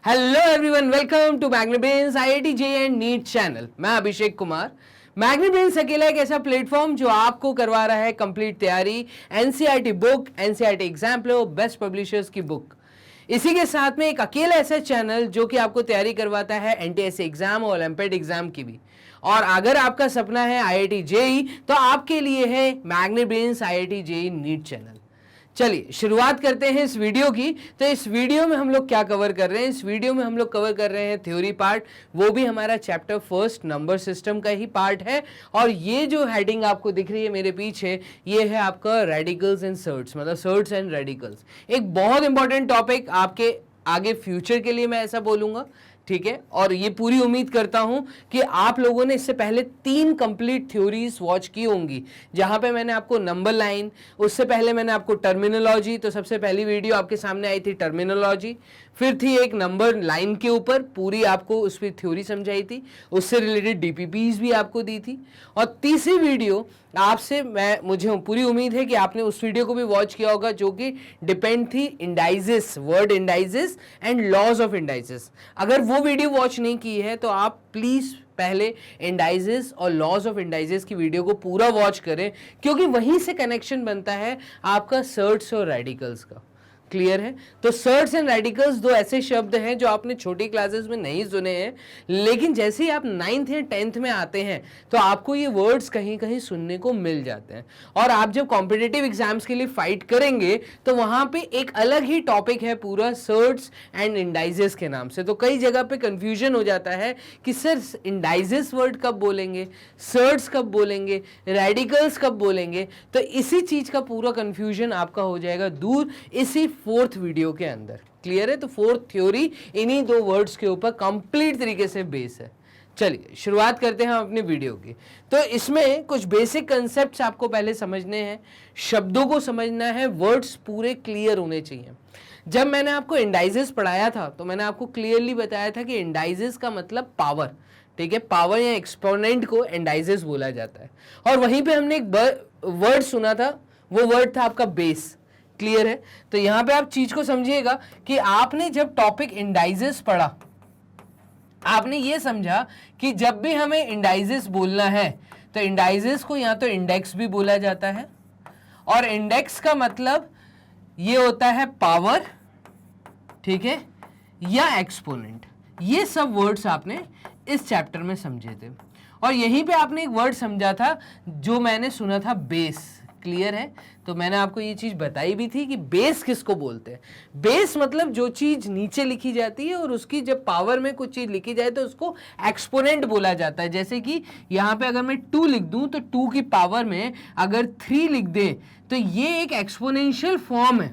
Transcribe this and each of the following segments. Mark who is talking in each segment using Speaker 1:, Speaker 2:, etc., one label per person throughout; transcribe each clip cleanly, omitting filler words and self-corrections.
Speaker 1: Hello everyone, welcome to Magnebrains IIT JEE and NEET channel. मैं अभिषेक कुमार। मैग्नेब्रेन्स अकेला एक ऐसा प्लेटफॉर्म जो आपको करवा रहा है कंप्लीट तैयारी, एनसीईआरटी बुक, एनसीईआरटी एग्जाम प्लो, बेस्ट पब्लिशर्स की बुक। इसी के साथ में एक अकेला ऐसा चैनल जो कि आपको तैयारी करवाता है एनटीएससी एग्जाम और ओलंपियाड एग्जाम की भी। और अगर आपका सपना है आईआईटी जेईई तो आपके लिए है मैग्नेब्रेन्स आईआईटी जेईई नीट चैनल। चलिए शुरुआत करते हैं इस वीडियो की। तो इस वीडियो में हम लोग क्या कवर कर रहे हैं? इस वीडियो में हम लोग कवर कर रहे हैं थ्योरी पार्ट, वो भी हमारा चैप्टर फर्स्ट नंबर सिस्टम का ही पार्ट है। और ये जो हेडिंग आपको दिख रही है मेरे पीछे, ये है आपका रेडिकल्स एंड सर्ट्स, मतलब सर्ट्स एंड रेडिकल्स। एक बहुत इंपॉर्टेंट टॉपिक आपके आगे फ्यूचर के लिए, मैं ऐसा बोलूंगा, ठीक है। और ये पूरी उम्मीद करता हूं कि आप लोगों ने इससे पहले 3 कंप्लीट थ्योरीज वॉच की होंगी, जहां पे मैंने आपको नंबर लाइन, उससे पहले मैंने आपको टर्मिनोलॉजी, तो सबसे पहली वीडियो आपके सामने आई थी टर्मिनोलॉजी, फिर थी एक नंबर लाइन के ऊपर पूरी आपको उस पर थ्योरी समझाई थी, उससे रिलेटेड डीपीपीज भी आपको दी थी, और तीसरी वीडियो आपसे मुझे पूरी उम्मीद है कि आपने उस वीडियो को भी वॉच किया होगा, जो कि डिपेंड थी इंडाइजेस, वर्ड इंडाइजेस एंड लॉज ऑफ इंडाइजेस। अगर वो वीडियो वॉच नहीं की है तो आप प्लीज पहले इंडाइजेस और लॉज ऑफ इंडाइजेस की वीडियो को पूरा वॉच करें, क्योंकि वहीं से कनेक्शन बनता है आपका सर्ट्स और रेडिकल्स का। क्लियर है? तो सर्ट्स एंड रेडिकल्स दो ऐसे शब्द हैं जो आपने छोटी क्लासेस में नहीं सुने हैं, लेकिन जैसे ही आप 9th या 10th में आते हैं तो आपको ये वर्ड्स कहीं कहीं सुनने को मिल जाते हैं। और आप जब कॉम्पिटिटिव एग्जाम्स के लिए फाइट करेंगे तो वहां पे एक अलग ही टॉपिक है पूरा सर्ट्स एंड इंडाइजेस के नाम से। तो कई जगह पे कंफ्यूजन हो जाता है कि सर इंडाइजेस वर्ड कब बोलेंगे, सर्ट्स कब बोलेंगे, रेडिकल्स कब बोलेंगे। तो इसी चीज का पूरा कंफ्यूजन आपका हो जाएगा दूर इसी 4th वीडियो के अंदर। क्लियर है? तो 4th थ्योरी इन्हीं 2 वर्ड्स के ऊपर कंप्लीट तरीके से बेस है। चलिए शुरुआत करते हैं हम अपनी वीडियो की। तो इसमें कुछ बेसिक कंसेप्ट्स आपको पहले समझने हैं, शब्दों को समझना है, वर्ड्स पूरे क्लियर होने चाहिए। जब मैंने आपको इंडाइजेस पढ़ाया था तो मैंने आपको क्लियरली बताया था कि इंडाइजेस का मतलब पावर, ठीक है, पावर या एक्सपोनेंट को इंडाइजेस बोला जाता है। और वहीं पे हमने एक वर्ड सुना था, वो वर्ड था आपका बेस। क्लियर है? तो यहां पे आप चीज को समझिएगा कि आपने जब टॉपिक इंडाइजेस पढ़ा, आपने ये समझा कि जब भी हमें इंडाइजेस बोलना है तो इंडाइजेस को या तो इंडेक्स भी बोला जाता है, और इंडेक्स का मतलब ये होता है पावर, ठीक है, या एक्सपोनेंट। ये सब वर्ड्स आपने इस चैप्टर में समझे थे। और यहीं पे आपने एक वर्ड समझा था जो मैंने सुना था, बेस। क्लियर है? तो मैंने आपको ये चीज बताई भी थी कि बेस किसको बोलते हैं। बेस मतलब जो चीज नीचे लिखी जाती है और उसकी जब पावर में कुछ चीज लिखी जाए तो उसको एक्सपोनेंट बोला जाता है। जैसे कि यहाँ पे अगर मैं 2 लिख दूं तो 2 की पावर में अगर 3 लिख दे तो ये एक एक्सपोनेंशियल फॉर्म है,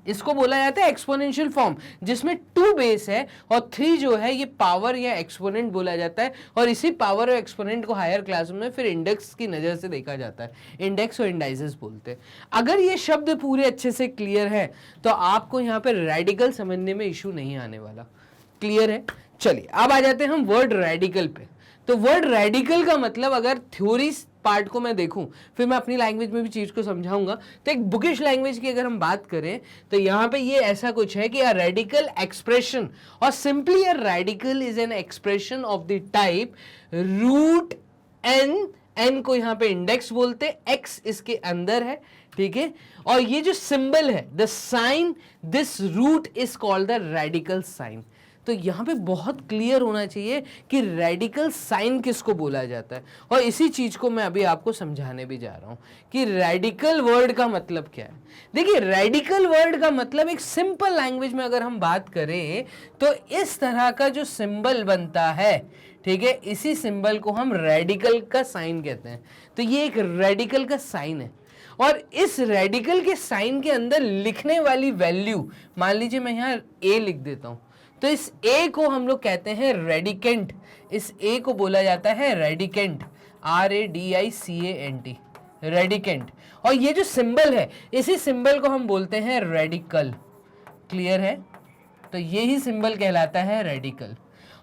Speaker 1: इसको बोला जाता है एक्सपोनेंशियल फॉर्म, जिसमें 2 बेस है और 3 जो है ये पावर या एक्सपोनेंट बोला जाता है। और इसी पावर और एक्सपोनेंट को हायर क्लास में फिर इंडेक्स की नज़र से देखा जाता है, इंडेक्स और इंडाइजेस बोलते हैं। अगर ये शब्द पूरे अच्छे से क्लियर है तो आपको यहाँ पे रेडिकल समझने में इशू नहीं आने वाला। क्लियर है? चलिए अब आ जाते हैं हम वर्ड रेडिकल पे। तो वर्ड रेडिकल का मतलब, अगर थ्योरी पार्ट को मैं देखूं, फिर मैं अपनी लैंग्वेज में भी चीज को समझाऊंगा। तो एक बुकिश लैंग्वेज की अगर हम बात करें तो यहां पे ये ऐसा कुछ है कि अ रेडिकल एक्सप्रेशन, और simply a radical is an expression of the type root n, n को यहां पे इंडेक्स बोलते, एक्स इसके अंदर है, ठीक है, और ये जो सिंबल है, the sign, this root is called the radical sign. तो यहां पे बहुत क्लियर होना चाहिए कि रेडिकल साइन किसको बोला जाता है, और इसी चीज को मैं अभी आपको समझाने भी जा रहा हूं कि रेडिकल वर्ड का मतलब क्या है। देखिए, रेडिकल वर्ड का मतलब एक सिंपल लैंग्वेज में अगर हम बात करें तो इस तरह का जो सिंबल बनता है, ठीक है, इसी सिंबल को हम रेडिकल का साइन कहते हैं। तो ये एक रेडिकल का साइन है, और इस रेडिकल के साइन के अंदर लिखने वाली वैल्यू, मान लीजिए मैं यहां ए लिख देता हूं, तो इस ए को हम लोग कहते हैं रेडिकेंट। इस ए को बोला जाता है रेडिकेंट, RADICANT, रेडिकेंट। और ये जो सिंबल है, इसी सिंबल को हम बोलते हैं रेडिकल। क्लियर है? तो यही सिंबल कहलाता है रेडिकल।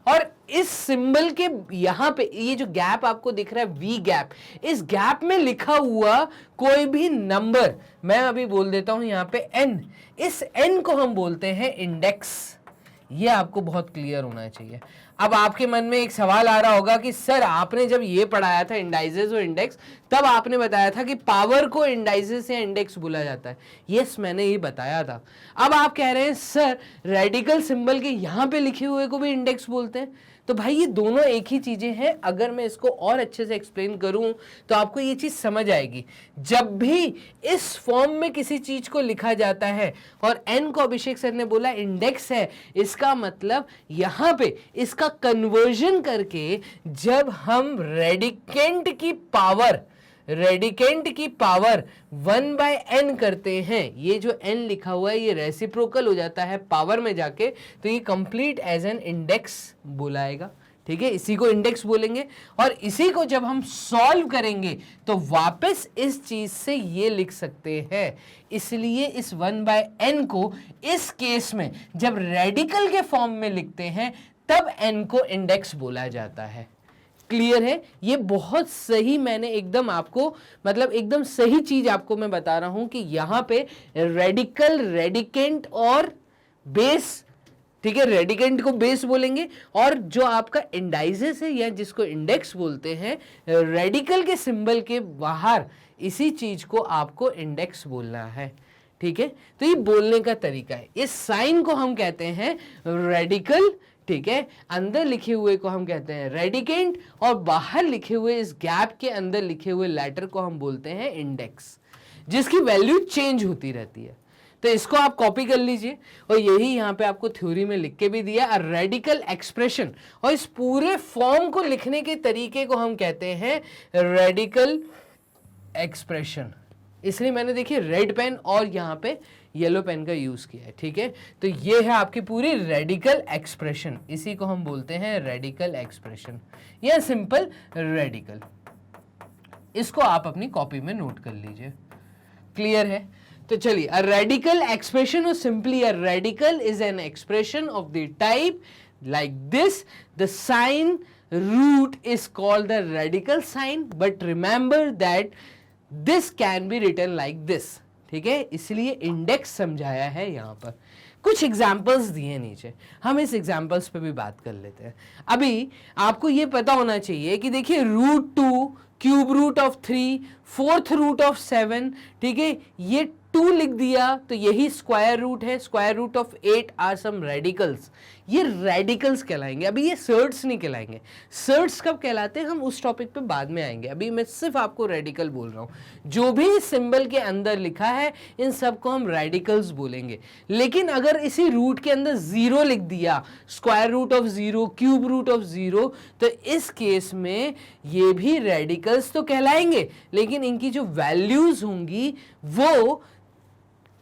Speaker 1: और इस सिंबल के यहां पे ये जो गैप आपको दिख रहा है, वी गैप, इस गैप में लिखा हुआ कोई भी नंबर, मैं अभी बोल देता हूं यहां पे n, इस n को हम बोलते हैं इंडेक्स। ये आपको बहुत क्लियर होना चाहिए। अब आपके मन में एक सवाल आ रहा होगा कि सर आपने जब ये पढ़ाया था इंडाइसेस और इंडेक्स, तब आपने बताया था कि पावर को इंडाइसेस या इंडेक्स बोला जाता है। यस, मैंने ये बताया था। अब आप कह रहे हैं सर रेडिकल सिंबल के यहाँ पे लिखे हुए को भी इंडेक्स बोलते हैं। तो भाई ये दोनों एक ही चीजें हैं। अगर मैं इसको और अच्छे से एक्सप्लेन करूं तो आपको ये चीज समझ आएगी। जब भी इस फॉर्म में किसी चीज को लिखा जाता है और एन को अभिषेक सर ने बोला इंडेक्स है, इसका मतलब यहां पे इसका कन्वर्जन करके जब हम रेडिकेंट की पावर 1/n करते हैं, ये जो n लिखा हुआ है ये रेसिप्रोकल हो जाता है पावर में जाके, तो ये कंप्लीट एज एन इंडेक्स बुलाएगा। ठीक है, इसी को इंडेक्स बोलेंगे। और इसी को जब हम सॉल्व करेंगे तो वापस इस चीज से ये लिख सकते हैं। इसलिए इस 1/n को इस केस में जब रेडिकल के फॉर्म में लिखते हैं तब n को इंडेक्स बोला जाता है। क्लियर है? ये बहुत सही, मैंने एकदम आपको मतलब एकदम सही चीज आपको मैं बता रहा हूं कि यहां पे रेडिकल, रेडिकेंट और बेस, ठीक है, रेडिकेंट को बेस बोलेंगे और जो आपका इंडाइसेस है या जिसको इंडेक्स बोलते हैं, रेडिकल के सिंबल के बाहर इसी चीज को आपको इंडेक्स बोलना है। ठीक है, तो ये बोलने का तरीका है। इस साइन को हम कहते हैं रेडिकल, ठीक है, अंदर लिखे हुए को हम कहते हैं रेडिकेंट और बाहर लिखे हुए इस गैप के अंदर लिखे हुए लेटर को हम बोलते हैं इंडेक्स, जिसकी वैल्यू चेंज होती रहती है। तो इसको आप कॉपी कर लीजिए और यही यहां पे आपको थ्योरी में लिख के भी दिया, रेडिकल एक्सप्रेशन। और इस पूरे फॉर्म को लिखने के तरीके को हम कहते हैं रेडिकल एक्सप्रेशन। इसलिए मैंने देखिए रेड पेन और यहाँ पे येलो पेन का यूज किया है। ठीक है, तो ये है आपकी पूरी रेडिकल एक्सप्रेशन, इसी को हम बोलते हैं रेडिकल एक्सप्रेशन या सिंपल रेडिकल। इसको आप अपनी कॉपी में नोट कर लीजिए। क्लियर है? तो चलिए, अ रेडिकल एक्सप्रेशन और simply a radical is an expression of the type like this. The sign root is called the radical sign, but remember that this can be written like this. ठीक है, इसलिए index समझाया है यहां पर। कुछ examples दिए नीचे, हम इस एग्जाम्पल्स पे भी बात कर लेते हैं। अभी आपको ये पता होना चाहिए कि देखिए √2, cube root of 3, fourth root of 7, ठीक है, ये 2 लिख दिया तो यही स्क्वायर रूट है। Square root of 8 are some radicals, ये रेडिकल्स कहलाएंगे। अभी ये सर्ट्स नहीं कहलाएंगे। सर्ट्स कब कहलाते हैं हम उस टॉपिक पे बाद में आएंगे, अभी मैं सिर्फ आपको रेडिकल बोल रहा हूं। जो भी सिंबल के अंदर लिखा है इन सबको हम रेडिकल्स बोलेंगे। लेकिन अगर इसी रूट के अंदर 0 लिख दिया, square root of 0, cube root of 0, तो इस केस में ये भी रेडिकल्स तो कहलाएंगे, लेकिन इनकी जो वैल्यूज होंगी वो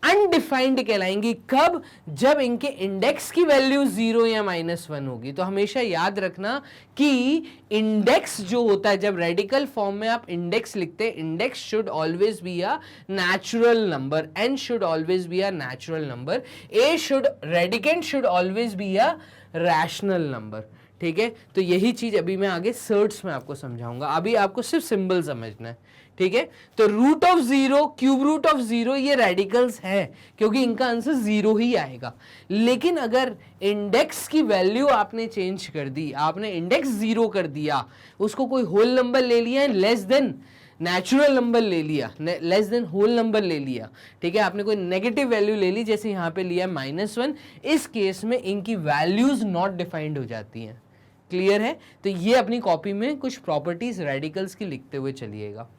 Speaker 1: अनडिफाइंड कहलाएंगी। कब? जब इनके इंडेक्स की वैल्यू 0 या -1 होगी। तो हमेशा याद रखना कि इंडेक्स जो होता है, जब रेडिकल फॉर्म में आप इंडेक्स लिखते हैं, index should always be a natural number, n should always be a natural number, radicand should always be a rational number. ठीक है, तो यही चीज अभी मैं आगे सर्ट्स में आपको समझाऊंगा। अभी आपको सिर्फ सिंबल समझना है। ठीक है, तो root of 0, cube root of 0 ये रेडिकल्स है क्योंकि इनका आंसर 0 ही आएगा। लेकिन अगर इंडेक्स की वैल्यू आपने चेंज कर दी, आपने इंडेक्स 0 कर दिया, उसको कोई होल नंबर ले लिया, लेस देन नेचुरल नंबर ले लिया, लेस देन होल नंबर ले लिया, ठीक है, आपने कोई नेगेटिव वैल्यू ले ली, जैसे यहाँ पे लिया -1, इस केस में इनकी वैल्यूज नॉट डिफाइंड हो जाती हैं। क्लियर है? तो ये अपनी कॉपी में कुछ प्रॉपर्टीज रेडिकल्स की लिखते हुए चलिएगा।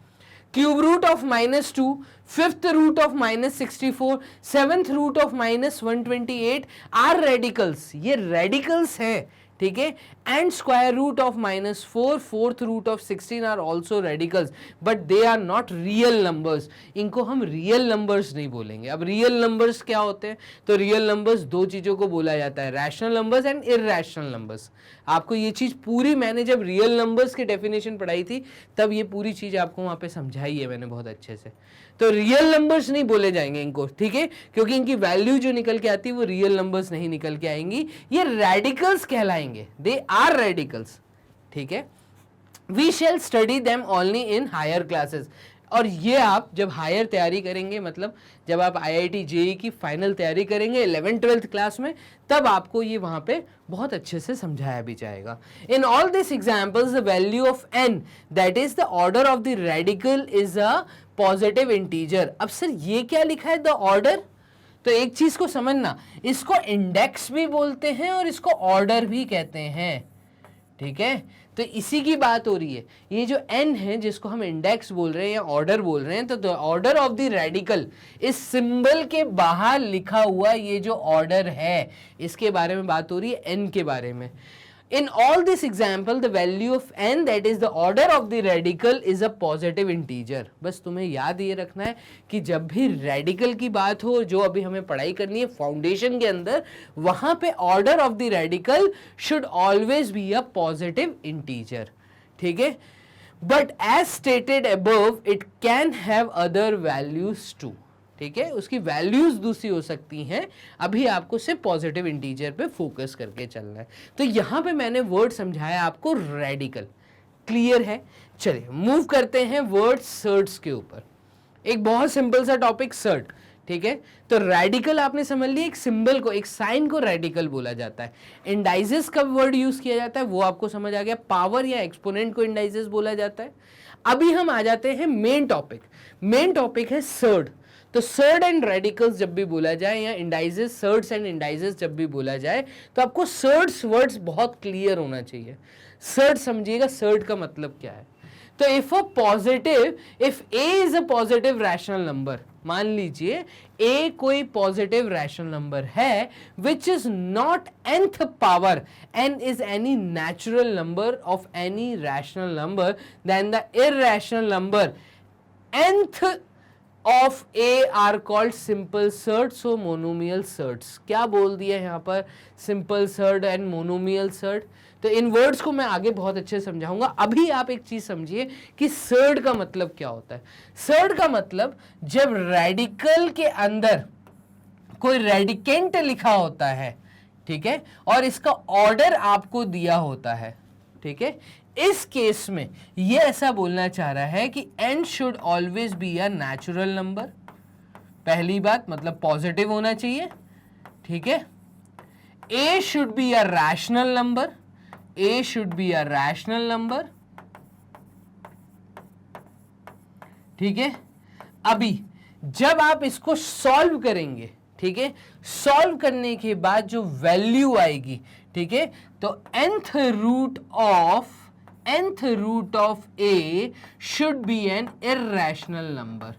Speaker 1: Cube root of -2, fifth root of -64, seventh root of -128 are radicals, ये रेडिकल्स है। ठीक है, and square root of -4, fourth root of 16 are also radicals, but they are not real numbers. इनको हम रियल नंबर्स नहीं बोलेंगे। अब रियल नंबर्स क्या होते हैं? तो रियल नंबर्स दो चीजों को बोला जाता है, rational numbers and irrational numbers. आपको ये चीज पूरी, मैंने जब रियल नंबर्स की डेफिनेशन पढ़ाई थी तब ये पूरी चीज आपको वहां पे समझाई है मैंने बहुत अच्छे से। तो रियल नंबर्स नहीं बोले जाएंगे इनको, ठीक है, क्योंकि इनकी वैल्यू जो निकल के आती है वो रियल नंबर्स नहीं निकल के आएंगी, ये रेडिकल्स कहलाएंगे, दे आर रेडिकल्स। ठीक है, we shall study them only in higher classes. और ये आप जब हायर तैयारी करेंगे, मतलब जब आप IIT JEE की फाइनल तैयारी करेंगे 11th-12th क्लास में, तब आपको ये वहाँ पे बहुत अच्छे से समझाया भी जाएगा। In all this examples the value of n that is the order of the radical is a positive integer. अब सर ये क्या लिखा है द ऑर्डर? तो एक चीज को समझना, इसको इंडेक्स भी बोलते हैं और इसको ऑर्डर भी कहते हैं, ठीक है। तो इसी की बात हो रही है। ये जो n है जिसको हम इंडेक्स बोल रहे हैं या ऑर्डर बोल रहे हैं, तो the order of the radical इस सिंबल के बाहर लिखा हुआ ये जो ऑर्डर है, इसके बारे में बात हो रही है, n के बारे में। In all this example, the value of n, that is the order of the radical, is a positive integer. बस तुम्हें याद ये रखना है कि जब भी रेडिकल की बात हो, जो अभी हमें पढ़ाई करनी है फाउंडेशन के अंदर, वहां पे order of the radical should always be a positive integer, ठीक है। But as stated above it can have other values too, ठीक है, उसकी वैल्यूज दूसरी हो सकती हैं। अभी आपको सिर्फ पॉजिटिव इंटीजर पे फोकस करके चलना है। तो यहां पे मैंने वर्ड समझाया आपको रेडिकल, क्लियर है। चलिए मूव करते हैं वर्ड सर्ट्स के ऊपर। एक बहुत सिंपल सा टॉपिक सर्ट, ठीक है। तो रेडिकल आपने समझ लिया, एक सिंबल को, एक साइन को रेडिकल बोला जाता है। इंडाइजेस का वर्ड यूज किया जाता है, वो आपको समझ आ गया। पावर या एक्सपोनेंट को इंडाइजेस बोला जाता है। अभी हम आ जाते हैं मेन टॉपिक। मेन टॉपिक है सर्ड। तो सर्ड एंड रेडिकल्स जब भी बोला जाए, या इंडाइजेस, सर्ड्स एंड इंडाइजेस जब भी बोला जाए, तो आपको सर्ड्स वर्ड्स बहुत क्लियर होना चाहिए। सर्ड समझिएगा, सर्ड का मतलब क्या है। तो if a is a positive rational number, मान लीजिए ए कोई पॉजिटिव रैशनल नंबर है which is not nth power, n is any natural number of any rational number, then the irrational number nth of a are called simple surds और monomial surds. क्या बोल दिया है यहाँ पर, simple surd and monomial surd. तो in words को मैं आगे बहुत अच्छे से समझाऊंगा। अभी आप एक चीज समझिए कि सर्ड का मतलब क्या होता है। सर्ड का मतलब जब रेडिकल के अंदर कोई रेडिकेंट लिखा होता है, ठीक है, और इसका ऑर्डर आपको दिया होता है, ठीक है। इस केस में ये ऐसा बोलना चाह रहा है कि n should always be a natural number. पहली बात मतलब पॉजिटिव होना चाहिए, ठीक है। a should be a rational number, a should be a rational number, ठीक है। अभी जब आप इसको सॉल्व करेंगे, ठीक है, सॉल्व करने के बाद जो वैल्यू आएगी, ठीक है, तो nth root of a should be an irrational number.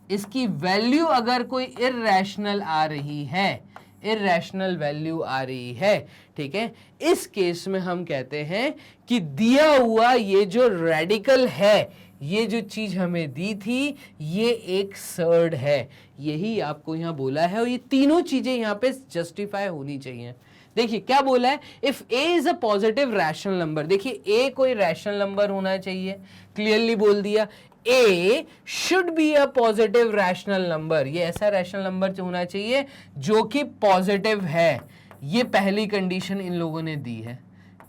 Speaker 1: इसकी वैल्यू अगर कोई इररेशनल आ रही है, इररेशनल वैल्यू आ रही है, ठीक है, इस केस में हम कहते हैं कि दिया हुआ ये जो रेडिकल है, ये जो चीज हमें दी थी, ये एक सर्ड है। यही आपको यहां बोला है और ये तीनों चीजें यहां पे जस्टिफाई होनी चाहिए। देखिए क्या बोला है, if a is a positive rational number. देखिए a कोई रैशनल नंबर होना चाहिए, क्लियरली बोल दिया। a should be a positive rational number, ये ऐसा रैशनल नंबर होना चाहिए जो कि पॉजिटिव है। ये पहली कंडीशन इन लोगों ने दी है,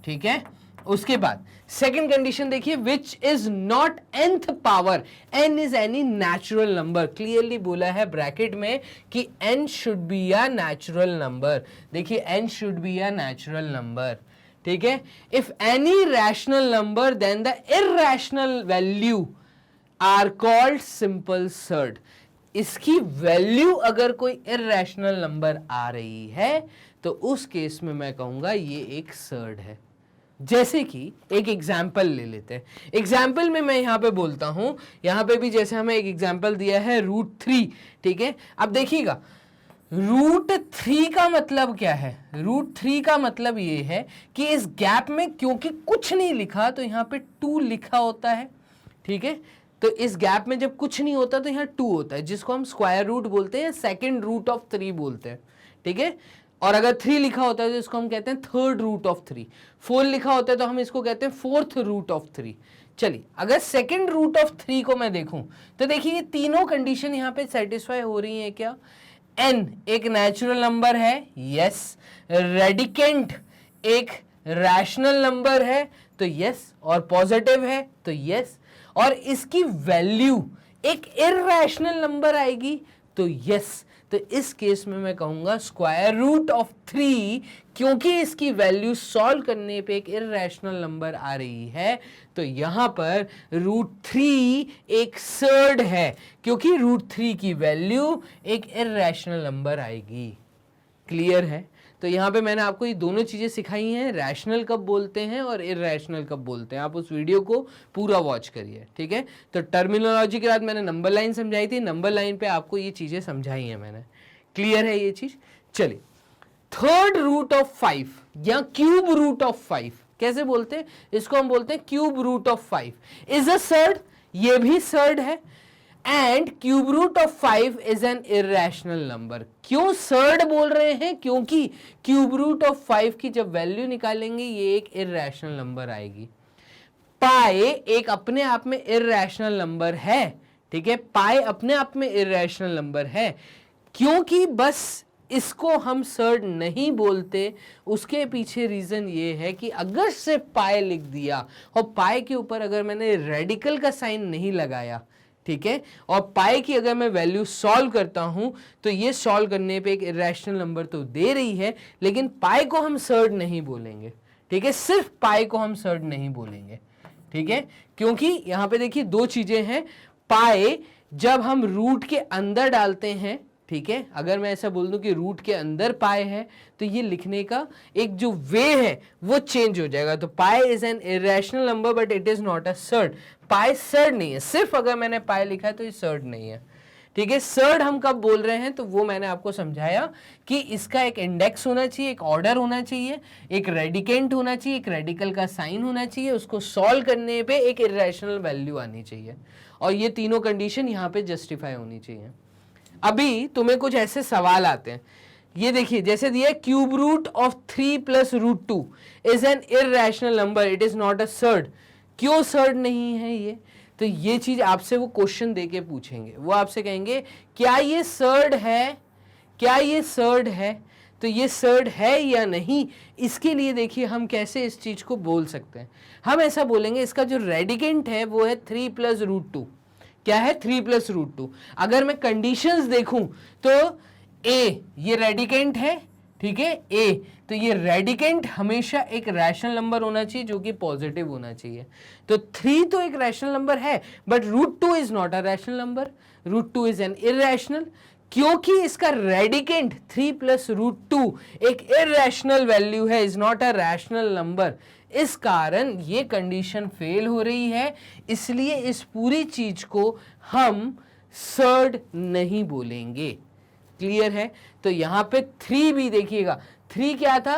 Speaker 1: ठीक है। उसके बाद सेकंड कंडीशन देखिए, which is not nth power, n is any natural number. Clearly बोला है ब्रैकेट में कि n should be a natural number. देखिए n should be a natural number, ठीक है। If any rational number then the irrational value are called simple surd. इसकी value अगर कोई इररेशनल नंबर आ रही है तो उस केस में मैं कहूंगा ये एक सर्ड है। जैसे कि एक एग्जाम्पल ले लेते हैं। एग्जाम्पल में मैं यहां पे बोलता हूं, यहां पे भी जैसे हमें एक एग्जाम्पल दिया है √3, ठीक है। अब देखिएगा √3 का मतलब क्या है। √3 का मतलब ये है कि इस गैप में क्योंकि कुछ नहीं लिखा तो यहां पे 2 लिखा होता है, ठीक है। तो इस गैप में जब कुछ नहीं होता तो यहाँ 2 होता है, जिसको हम स्क्वायर रूट बोलते हैं, सेकेंड रूट ऑफ 3 बोलते हैं, ठीक है। और अगर 3 लिखा होता है तो इसको हम कहते हैं थर्ड रूट ऑफ 3। 4 लिखा होता है तो हम इसको कहते हैं फोर्थ रूट ऑफ 3। चलिए अगर सेकेंड रूट ऑफ 3 को मैं देखूं तो देखिए ये तीनों कंडीशन यहाँ पे सेटिस्फाई हो रही है क्या। n एक नेचुरल नंबर है, यस। रेडिकेंट एक रैशनल नंबर है तो यस, और पॉजिटिव है तो यस। और इसकी वैल्यू एक इररेशनल नंबर आएगी तो यस, तो इस केस में मैं कहूंगा स्क्वायर रूट ऑफ 3, क्योंकि इसकी वैल्यू सॉल्व करने पे एक इररेशनल नंबर आ रही है, तो यहां पर रूट 3 एक सर्ड है, क्योंकि रूट 3 की वैल्यू एक इररेशनल नंबर आएगी। क्लियर है? तो यहाँ पे मैंने आपको ये दोनों चीज़ें सिखाई हैं, रैशनल कब बोलते हैं और इररेशनल कब बोलते हैं। आप उस वीडियो को पूरा वॉच करिए, ठीक है। तो टर्मिनोलॉजी के बाद मैंने नंबर लाइन समझाई थी, नंबर लाइन पे आपको ये चीज़ें समझाई हैं मैंने। क्लियर है ये चीज़? चलिए, थर्ड रूट ऑफ 5 या क्यूब रूट ऑफ 5 कैसे बोलते हैं? इसको हम बोलते हैं cube root of 5 is a surd, ये भी सर्ड है, and cube root of 5 is an irrational number. क्यों सर्ड बोल रहे हैं? क्योंकि क्यूब रूट ऑफ 5 की जब वैल्यू निकालेंगे ये एक इररेशनल नंबर आएगी। पाई एक अपने आप में इररेशनल नंबर है, ठीक है, पाई अपने आप में इररेशनल नंबर है, क्योंकि बस इसको हम सर्ड नहीं बोलते, उसके पीछे रीजन ये है कि अगर सिर्फ पाई लिख दिया और पाई के ऊपर अगर मैंने रेडिकल का साइन नहीं लगाया, ठीक है, और पाई की अगर मैं वैल्यू सॉल्व करता हूं तो ये सॉल्व करने पे एक इरेशनल नंबर तो दे रही है, लेकिन पाई को हम सर्ड नहीं बोलेंगे, ठीक है, सिर्फ पाई को हम सर्ड नहीं बोलेंगे, ठीक है, क्योंकि यहां पे देखिए दो चीजें हैं। पाई जब हम रूट के अंदर डालते हैं, ठीक है, अगर मैं ऐसा बोल दूं कि रूट के अंदर पाई है तो ये लिखने का एक जो वे है वो चेंज हो जाएगा। तो pi is an irrational number but it is not a surd. Pi surd नहीं है, सिर्फ अगर मैंने पाई लिखा है तो ये सर्ड नहीं है, ठीक है। सर्ड हम कब बोल रहे हैं तो वो मैंने आपको समझाया कि इसका एक इंडेक्स होना चाहिए, एक ऑर्डर होना चाहिए, एक रेडिकेंट होना चाहिए, एक रेडिकल का साइन होना चाहिए, उसको सॉल्व करने पे एक इरेशनल वैल्यू आनी चाहिए, और ये तीनों कंडीशन यहाँ पे जस्टिफाई होनी चाहिए। अभी तुम्हें कुछ ऐसे सवाल आते हैं, ये देखिए जैसे दिया cube root of 3 plus root 2 is an irrational number, it is not a surd. क्यों सर्ड नहीं है ये? तो ये चीज आपसे वो क्वेश्चन देके पूछेंगे, वो आपसे कहेंगे क्या ये सर्ड है, क्या ये सर्ड है, तो ये सर्ड है या नहीं, इसके लिए देखिए हम कैसे इस चीज को बोल सकते हैं। हम ऐसा बोलेंगे इसका जो रेडिकेंट है वो है 3 प्लस रूट 2। क्या है? 3 प्लस रूट 2। अगर मैं कंडीशंस देखूं तो ए ये रेडिकेंट है, ठीक है, ए, तो ये रेडिकेंट हमेशा एक रैशनल नंबर होना चाहिए जो कि पॉजिटिव होना चाहिए। तो 3 तो एक रैशनल नंबर है, but root 2 is not a rational number, root 2 is an irrational, क्योंकि इसका रेडिकेंट 3 प्लस रूट 2 एक इररेशनल वैल्यू है, is not a rational number. इस कारण ये कंडीशन फेल हो रही है, इसलिए इस पूरी चीज को हम सर्ड नहीं बोलेंगे। क्लियर है? तो यहां पे 3 भी देखिएगा, 3 क्या था?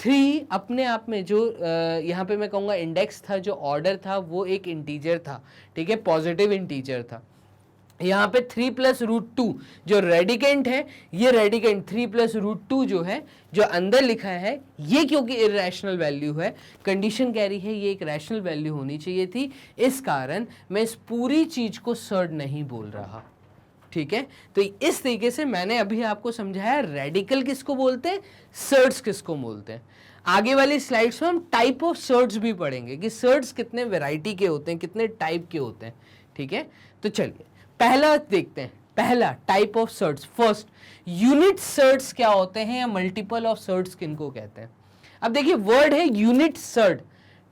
Speaker 1: 3 अपने आप में जो यहां पे मैं कहूंगा इंडेक्स था, जो ऑर्डर था वो एक इंटीजर था, ठीक है, पॉजिटिव इंटीजर था। यहाँ पे 3 प्लस रूट 2 जो रेडिकेंट है, ये रेडिकेंट 3 प्लस रूट 2 जो है, जो अंदर लिखा है, ये क्योंकि इररेशनल वैल्यू है, कंडीशन कह रही है ये एक रैशनल वैल्यू होनी चाहिए थी, इस कारण मैं इस पूरी चीज को सर्ड नहीं बोल रहा, ठीक है। तो इस तरीके से मैंने अभी आपको समझाया रेडिकल किसको बोलते हैं, सर्ड्स किसको बोलते हैं। आगे वाली स्लाइड्स में हम टाइप ऑफ सर्ड्स भी पढ़ेंगे कि सर्ड्स कितने वैरायटी के होते हैं, कितने टाइप के होते हैं, ठीक है। तो चलिए पहला देखते हैं, पहला type of surds. First, unit surds क्या होते हैं या मल्टीपल ऑफ सर्ड्स किनको कहते हैं। अब देखिए वर्ड है यूनिट सर्ड,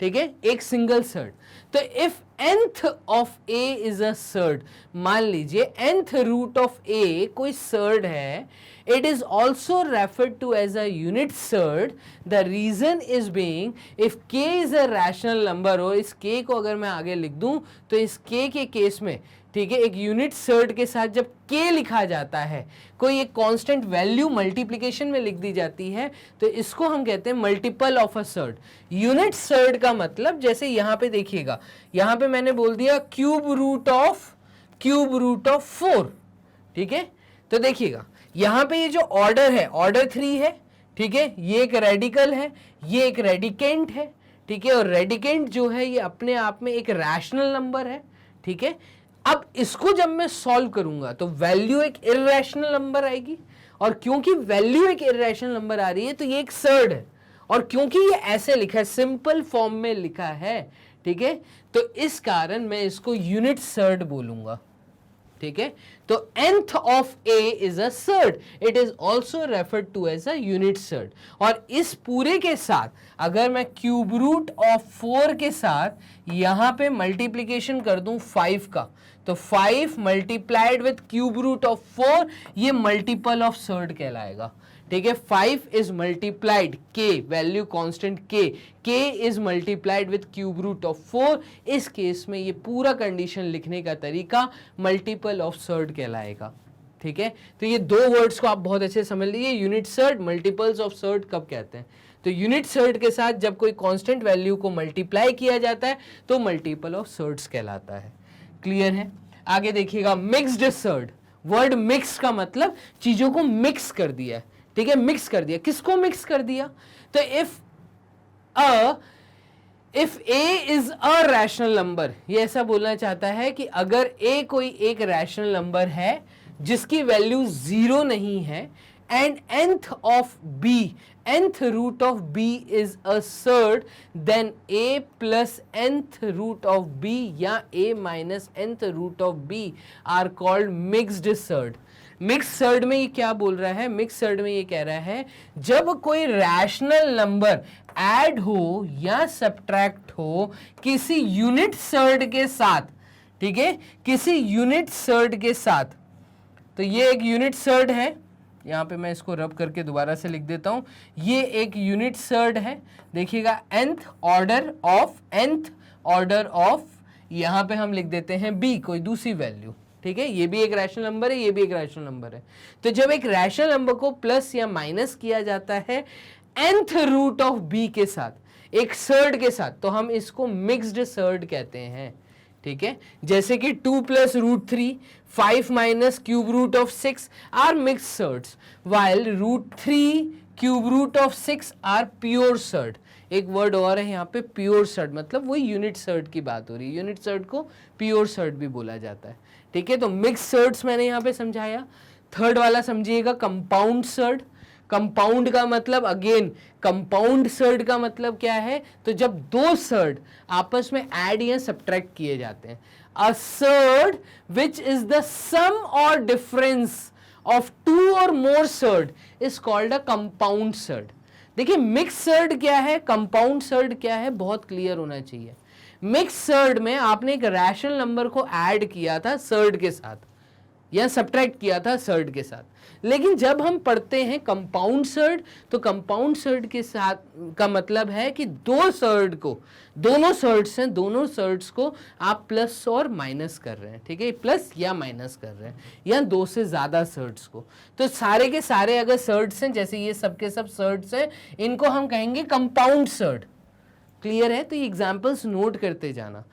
Speaker 1: ठीक है, एक सिंगल सर्ड। तो इफ nth ऑफ a इज अ सर्ड, मान लीजिए nth रूट ऑफ a कोई सर्ड है, it is also referred to as a unit surd. The reason is being if k is a rational number, और इस k को अगर मैं आगे लिख दूं तो इस k के केस में, ठीक है, एक यूनिट सर्ड के साथ जब k लिखा जाता है, कोई एक कांस्टेंट वैल्यू मल्टीप्लिकेशन में लिख दी जाती है, तो इसको हम कहते हैं multiple of a surd. Unit surd का मतलब जैसे यहां पे देखिएगा, यहां पे मैंने बोल दिया क्यूब रूट ऑफ 4, ठीक है। तो देखिएगा यहां पे ये जो ऑर्डर है, ऑर्डर 3 है, ठीक है, ये एक रेडिकल है, ये एक रेडिकेंट है, ठीक है, और रेडिकेंट जो है ये अपने आप में एक रैशनल नंबर है, ठीक है। अब इसको जब मैं सॉल्व करूंगा तो वैल्यू एक इररेशनल नंबर आएगी, और क्योंकि वैल्यू एक इररेशनल नंबर आ रही है तो ये एक सर्ड है, और क्योंकि ये ऐसे लिखा है, सिंपल फॉर्म में लिखा है, ठीक है, तो इस कारण मैं इसको यूनिट सर्ड बोलूंगा, ठीक है। तो nth ऑफ a is a surd, it is also referred to as a unit surd. और इस पूरे के साथ अगर मैं क्यूब रूट ऑफ 4 के साथ यहां पे मल्टीप्लीकेशन कर दूं 5 का, तो 5 multiplied with cube root of 4, ये मल्टीपल ऑफ सर्ड कहलाएगा, ठीक है। 5 is multiplied k, value constant k is multiplied with cube root of 4। इस केस में ये पूरा कंडीशन लिखने का तरीका मल्टीपल ऑफ सर्ड कहलाएगा, ठीक है। तो ये दो वर्ड्स को आप बहुत अच्छे से समझ लीजिए, unit surd, multiples of surd कब कहते हैं। तो यूनिट सर्ड के साथ जब कोई कांस्टेंट वैल्यू को मल्टीप्लाई किया जाता है तो मल्टीपल ऑफ सर्ड्स कहलाता है। क्लियर है? आगे देखिएगा, मिक्स्ड सर्ड। वर्ड मिक्स का मतलब चीजों को मिक्स कर दिया है, ठीक है, मिक्स कर दिया। किसको मिक्स कर दिया? तो if a is a rational number, ये ऐसा बोलना चाहता है कि अगर a कोई एक रैशनल नंबर है जिसकी वैल्यू 0 नहीं है, and nth of b, nth root of b is a surd, then a plus nth root of b या a minus nth root of b are called mixed surd. Mix surd में ये क्या बोल रहा है? Mix surd में ये कह रहा है जब कोई रैशनल नंबर ऐड हो या सब्ट्रैक्ट हो किसी यूनिट सर्ड के साथ, ठीक है, किसी यूनिट सर्ड के साथ। तो ये एक यूनिट सर्ड है, यहां पे मैं इसको रब करके दोबारा से लिख देता हूं, ये एक यूनिट सर्ड है। देखिएगा, nth ऑर्डर ऑफ यहां पे हम लिख देते हैं b, कोई दूसरी वैल्यू, ठीक है। ये भी एक रैशनल नंबर है, ये भी एक रैशनल नंबर है। तो जब एक रैशनल नंबर को प्लस या माइनस किया जाता है nth रूट ऑफ b के साथ, एक सर्ड के साथ, तो हम इसको मिक्स्ड सर्ड कहते हैं, ठीक है। जैसे कि 2 plus root 3, 5 minus cube root of 6 are mixed surds, while root 3 cube root of 6 are pure surd. एक वर्ड और है यहाँ पे, प्योर सर्ड, मतलब वही यूनिट सर्ड की बात हो रही है। यूनिट सर्ड को प्योर सर्ड भी बोला जाता है, ठीक है। तो मिक्स सर्ड्स मैंने यहाँ पे समझाया। थर्ड वाला समझिएगा, कंपाउंड सर्ड। कंपाउंड का मतलब, अगेन कंपाउंड सर्ड का मतलब क्या है? तो जब दो सर्ड आपस में ऐड या सब्ट्रैक्ट किए जाते हैं, a surd which is the sum और डिफरेंस ऑफ 2 और more surd is called a compound surd. देखिए, मिक्स सर्ड क्या है, कंपाउंड सर्ड क्या है, बहुत क्लियर होना चाहिए। मिक्स सर्ड में आपने एक रैशनल नंबर को ऐड किया था सर्ड के साथ या सब्ट्रैक्ट किया था सर्ड के साथ, लेकिन जब हम पढ़ते हैं कंपाउंड सर्ड, तो कंपाउंड सर्ड के साथ का मतलब है कि दो सर्ड को, दोनों सर्ड्स हैं, दोनों सर्ड्स को आप प्लस और माइनस कर रहे हैं, ठीक है, प्लस या माइनस कर रहे हैं, या दो से ज्यादा सर्ड्स को। तो सारे के सारे अगर सर्ड्स हैं, जैसे ये सब के सब सर्ड्स हैं, इनको हम कहेंगे कंपाउंड सर्ड। क्लियर है? तो ये एग्जाम्पल्स नोट करते जाना।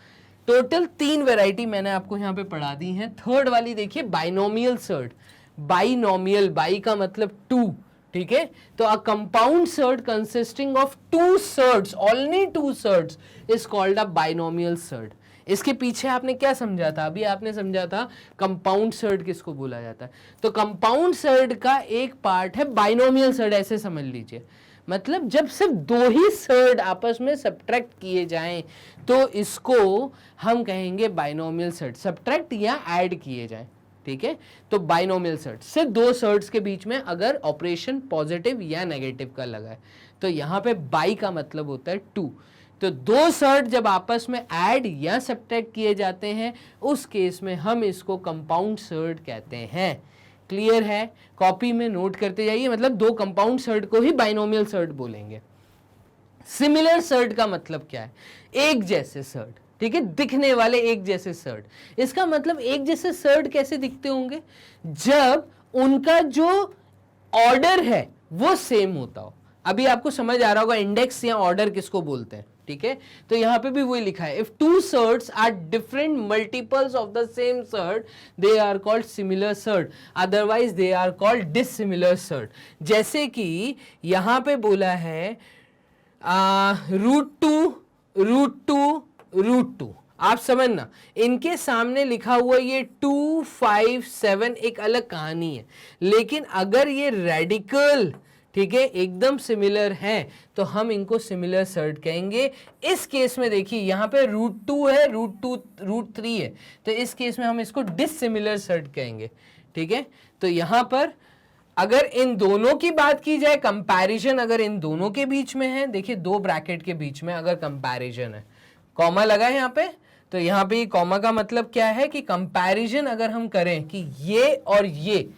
Speaker 1: टोटल 3 वैरायटी मैंने आपको यहाँ पे पढ़ा दी हैं। थर्ड वाली देखिए, बाइनोमियल सर्ड। बाइनोमियल, बाई का मतलब 2, ठीक है। तो अ compound surd consisting of 2 surds, only 2 surds is called a binomial surd. इसके पीछे आपने क्या समझा था? अभी आपने समझा था कंपाउंड सर्ड किसको बोला जाता है। तो कंपाउंड सर्ड का एक पार्ट है बाइनोमियल सर्ड, ऐसे समझ लीजिए। मतलब जब सिर्फ 2 ही सर्ड आपस में सब्ट्रैक्ट किए जाएं तो इसको हम कहेंगे बाइनोमियल सर्ड, सब्ट्रैक्ट या ऐड किए जाएं, ठीक है। तो बाइनोमियल सर्ड, सिर्फ 2 सर्ड्स के बीच में अगर ऑपरेशन पॉजिटिव या नेगेटिव का लगा है, तो यहाँ पे बाई का मतलब होता है 2। तो 2 सर्ड जब आपस में ऐड या सब्ट्रैक्ट किए जाते हैं, उस केस में हम इसको कंपाउंड सर्ड कहते हैं। क्लियर है? कॉपी में नोट करते जाइए, मतलब 2 कंपाउंड सर्ड को ही बाइनोमियल सर्ड बोलेंगे। सिमिलर सर्ड का मतलब क्या है? एक जैसे सर्ड, ठीक है, दिखने वाले एक जैसे सर्ड। इसका मतलब एक जैसे सर्ड कैसे दिखते होंगे? जब उनका जो ऑर्डर है वो सेम होता हो। अभी आपको समझ आ रहा होगा इंडेक्स या ऑर्डर किसको बोलते हैं, ठीक है। तो यहां पे भी वही लिखा है, if 2 surds are different multiples of the same surd they are called similar surd, otherwise they are called dissimilar surd. जैसे कि यहां पे बोला है √2 आप समझना, इनके सामने लिखा हुआ ये 2, 5, 7 एक अलग कहानी है, लेकिन अगर ये रेडिकल, ठीक है, एकदम सिमिलर हैं तो हम इनको सिमिलर सर्ड कहेंगे। इस केस में देखिए यहाँ पे √2 है, √3 है, तो इस केस में हम इसको डिसिमिलर सर्ड कहेंगे। ठीक है, तो यहाँ पर अगर इन दोनों की बात की जाए, कंपैरिजन अगर इन दोनों के बीच में है, देखिए दो ब्रैकेट के बीच में अगर कंपैरिजन है, कॉमा लगा है यहाँ पे, तो यहाँ पे कॉमा का मतलब क्या है कि कंपैरिजन अगर हम करें कि ये और ये,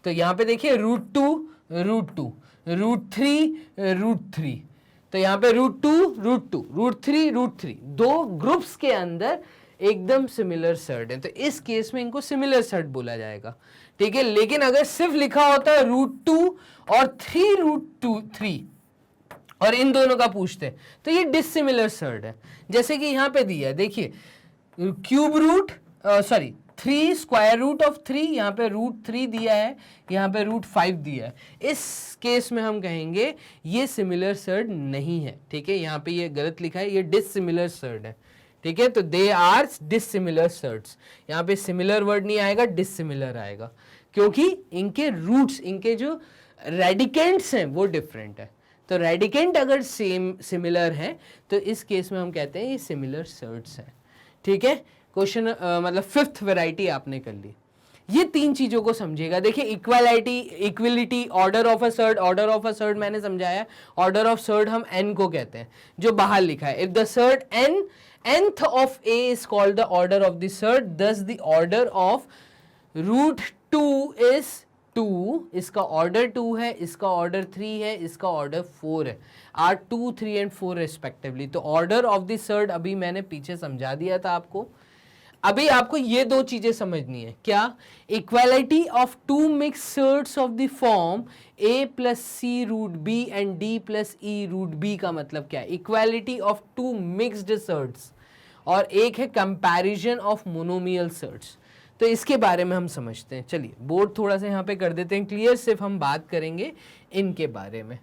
Speaker 1: तो यहाँ पे देखिए √2 √2 √3 √3, तो यहाँ पे √2 √2 √3 √3 दो ग्रुप्स के अंदर एकदम सिमिलर सर्ड है, तो इस केस में इनको सिमिलर सर्ड बोला जाएगा। ठीक है, लेकिन अगर सिर्फ लिखा होता है √2 और 3 और इन दोनों का पूछते हैं तो ये डिसिमिलर सर्ड है। जैसे कि यहाँ पे दिया है, देखिए cube root 3 square root of 3, यहाँ पे √3 दिया है, यहाँ पे √5 दिया है। इस केस में हम कहेंगे ये सिमिलर सर्ड नहीं है। ठीक है, यहाँ पे ये गलत लिखा है, ये डिसिमिलर सर्ड है। ठीक है, तो दे आर डिसिमिलर सर्ड्स, यहाँ पे सिमिलर वर्ड नहीं आएगा, डिसिमिलर आएगा, क्योंकि इनके रूट्स, इनके जो रेडिकेंट्स हैं वो डिफरेंट है। तो रेडिकेंट अगर सेम सिमिलर है तो इस केस में हम कहते हैं ये सिमिलर सर्ड्स हैं। ठीक है, क्वेश्चन मतलब 5th वैरायटी आपने कर ली। ये तीन चीजों को समझिएगा। देखिए equality, order of a surd मैंने समझाया। ऑर्डर ऑफ सर्ड हम n को कहते हैं, जो बाहर लिखा है। If the surd nth of a is called the order of the surd, thus the order of √2 is 2, इसका ऑर्डर 2 है, इसका ऑर्डर 3 है, इसका ऑर्डर 4 है, आर 2, 3 एंड 4 रेस्पेक्टिवली। तो ऑर्डर ऑफ द सर्ड अभी मैंने पीछे समझा दिया था आपको। अभी आपको ये दो चीजें समझनी है। क्या? Equality of two mix surds of the form a plus c root b and d plus e root b का मतलब क्या है? Equality of two mixed surds, और एक है कंपैरिजन ऑफ मोनोमियल सर्ड्स। तो इसके बारे में हम समझते हैं। चलिए बोर्ड थोड़ा सा यहाँ पे कर देते हैं क्लियर, सिर्फ हम बात करेंगे इनके बारे में।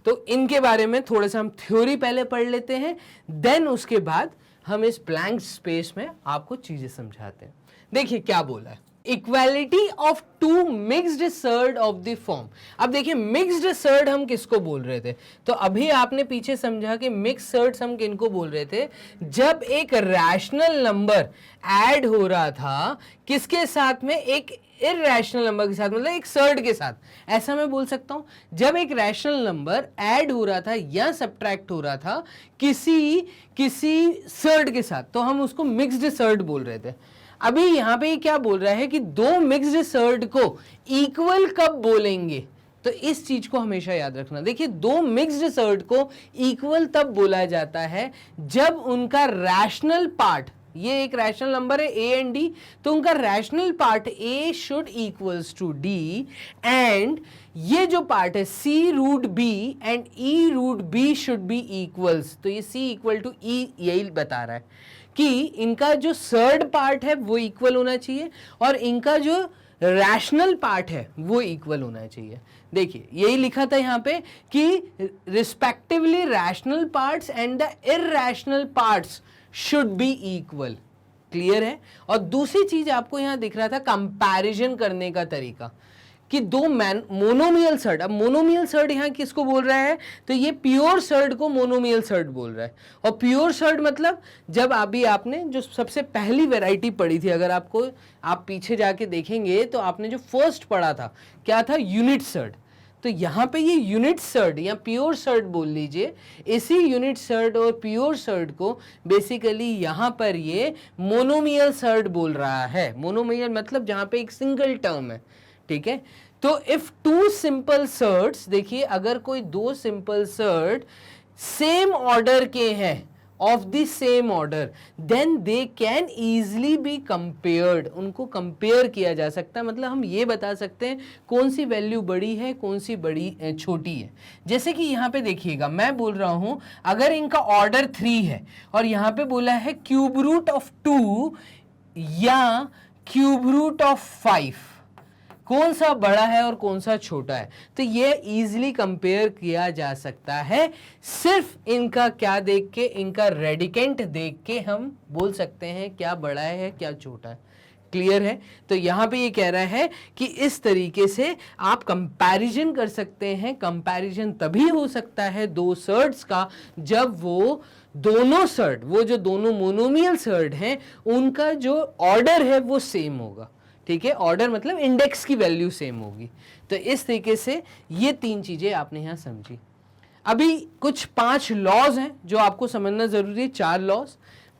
Speaker 1: तो इनके बारे में थोड़ा सा हम थ्योरी पहले पढ़ लेते हैं, देन उसके बाद हम इस ब्लैंक स्पेस में आपको चीजें समझाते हैं। देखिए क्या बोला है, equality of two mixed surd of the form. अब देखिए मिक्स्ड सर्ड हम किसको बोल रहे थे? तो अभी आपने पीछे समझा कि मिक्स सर्ड्स हम किनको बोल रहे थे? जब एक रैशनल नंबर ऐड हो रहा था किसके साथ में? एक इरैशनल नंबर के साथ, मतलब एक सर्ड के साथ। ऐसा मैं बोल सकता हूं, जब एक रैशनल नंबर ऐड हो रहा था या सब्ट्रैक्ट हो रहा था किसी सर्ड के साथ, तो हम उसको मिक्स्ड सर्ड बोल रहे थे। अभी यहां पे क्या बोल रहा है कि दो मिक्स्ड सर्ड को इक्वल कब बोलेंगे? तो इस चीज को हमेशा याद रखना। देखिए दो मिक्स्ड सर्ड को इक्वल तब बोला जाता है जब उनका रैशनल पार्ट, ये एक रैशनल नंबर है a एंड d, तो उनका rational part a should equals to d and ये जो पार्ट है c root b and e root b should be equals. तो ये c इक्वल टू e यही बता रहा है कि इनका जो सर्ड पार्ट है वो इक्वल होना चाहिए और इनका जो रैशनल पार्ट है वो इक्वल होना चाहिए। देखिए यही लिखा था यहाँ पे कि respectively rational parts and the irrational parts should be equal. Clear है? और दूसरी चीज आपको यहां दिख रहा था कंपैरिजन करने का तरीका, कि दो मोनोमियल सर्ड। अब मोनोमियल सर्ड यहां किसको बोल रहा है? तो ये प्योर सर्ड को मोनोमियल सर्ड बोल रहा है। और प्योर सर्ड मतलब जब अभी आपने जो सबसे पहली वैरायटी पढ़ी थी, अगर आप पीछे जाके देखेंगे तो आपने जो फर्स्ट पढ़ा था क्या था? Unit surd. तो यहाँ पे ये यूनिट सर्ड या प्योर सर्ड बोल लीजिए। इसी यूनिट सर्ड और प्योर सर्ड को बेसिकली यहाँ पर ये मोनोमियल सर्ड बोल रहा है। मोनोमियल मतलब जहाँ पे एक सिंगल टर्म है। ठीक है, तो इफ टू सिंपल सर्ड्स, देखिए अगर कोई दो सिंपल सर्ड सेम ऑर्डर के हैं, of the same order, then they can easily be compared. उनको कंपेयर किया जा सकता है, मतलब हम ये बता सकते हैं कौन सी वैल्यू बड़ी है कौन सी बड़ी छोटी है। जैसे कि यहाँ पे देखिएगा, मैं बोल रहा हूं अगर इनका ऑर्डर 3 है और यहाँ पे बोला है क्यूब रूट ऑफ 2 या क्यूब रूट ऑफ 5, कौन सा बड़ा है और कौन सा छोटा है? तो ये इजीली कंपेयर किया जा सकता है सिर्फ इनका क्या देख के, इनका रेडिकेंट देख के हम बोल सकते हैं क्या बड़ा है क्या छोटा है। क्लियर है? तो यहाँ पे ये कह रहा है कि इस तरीके से आप कंपैरिजन कर सकते हैं। कंपैरिजन तभी हो सकता है दो सर्ड्स का जब वो दोनों सर्ड, वो जो दोनों मोनोमियल सर्ड हैं, उनका जो ऑर्डर है वो सेम होगा। ठीक है, ऑर्डर मतलब इंडेक्स की वैल्यू सेम होगी। तो इस तरीके से ये तीन चीजें आपने यहाँ समझी। अभी कुछ 5 लॉज हैं जो आपको समझना जरूरी है, 4 लॉज।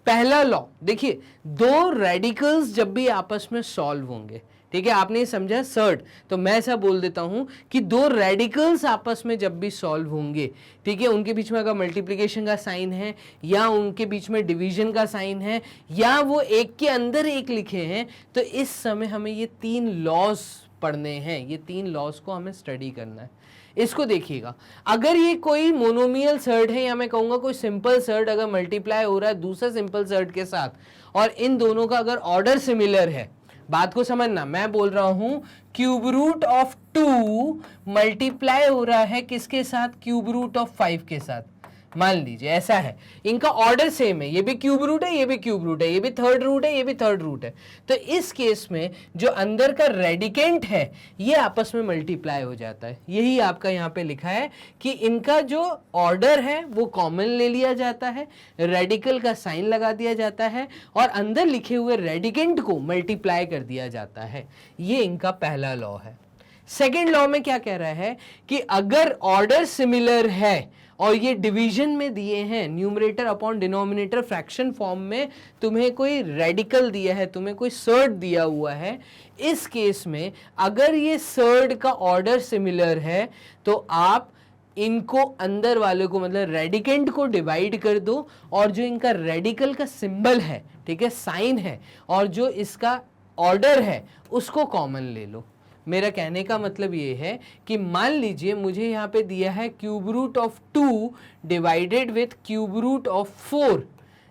Speaker 1: पहला लॉ देखिए, दो रेडिकल्स जब भी आपस में सॉल्व होंगे, ठीक है, आपने ये समझा सर्ड, तो मैं ऐसा बोल देता हूं कि दो रेडिकल्स आपस में जब भी सॉल्व होंगे, ठीक है, उनके बीच में अगर मल्टीप्लिकेशन का साइन है या उनके बीच में डिवीजन का साइन है या वो एक के अंदर एक लिखे हैं, तो इस समय हमें ये 3 लॉज पढ़ने हैं। ये 3 लॉज को हमें स्टडी करना है। इसको देखिएगा, अगर ये कोई मोनोमियल सर्ड है या मैं कहूंगा कोई सिंपल सर्ड अगर मल्टीप्लाई हो रहा है दूसरा सिंपल सर्ड के साथ और इन दोनों का अगर ऑर्डर सिमिलर है, बात को समझना, मैं बोल रहा हूं क्यूब रूट ऑफ 2 मल्टीप्लाई हो रहा है किसके साथ? क्यूब रूट ऑफ 5 के साथ। मान लीजिए ऐसा है, इनका ऑर्डर सेम है, ये भी क्यूब रूट है, ये भी क्यूब रूट है, ये भी थर्ड रूट है, ये भी थर्ड रूट है। तो इस केस में जो अंदर का रेडिकेंट है ये आपस में मल्टीप्लाई हो जाता है। यही आपका यहाँ पे लिखा है कि इनका जो ऑर्डर है वो कॉमन ले लिया जाता है, रेडिकल का साइन लगा दिया जाता है और अंदर लिखे हुए रेडिकेंट को मल्टीप्लाई कर दिया जाता है। ये इनका पहला लॉ है। सेकेंड लॉ में क्या कह रहा है कि अगर ऑर्डर सिमिलर है और ये डिवीजन में दिए हैं, numerator upon denominator fraction form में तुम्हें कोई रेडिकल दिया है, तुम्हें कोई सर्ड दिया हुआ है, इस केस में अगर ये सर्ड का ऑर्डर सिमिलर है तो आप इनको अंदर वाले को मतलब रेडिकेंट को डिवाइड कर दो और जो इनका रेडिकल का सिंबल है, ठीक है, साइन है, और जो इसका ऑर्डर है उसको कॉमन ले लो। मेरा कहने का मतलब ये है कि मान लीजिए मुझे यहाँ पे दिया है cube root of 2 divided with cube root of 4।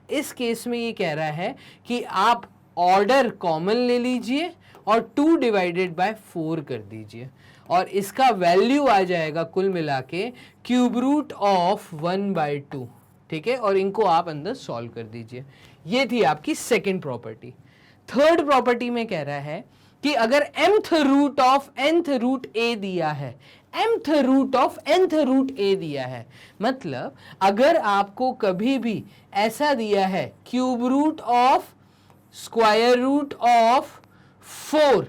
Speaker 1: इस केस में ये कह रहा है कि आप ऑर्डर कॉमन ले लीजिए और 2 डिवाइडेड बाय 4 कर दीजिए और इसका वैल्यू आ जाएगा कुल मिला के क्यूब रूट ऑफ 1/2। ठीक है, और इनको आप अंदर सॉल्व कर दीजिए। ये थी आपकी सेकेंड प्रॉपर्टी। थर्ड प्रॉपर्टी में कह रहा है कि अगर mth root of nth root a दिया है, mth root of nth root a दिया है, मतलब अगर आपको कभी भी ऐसा दिया है cube root of square root of 4,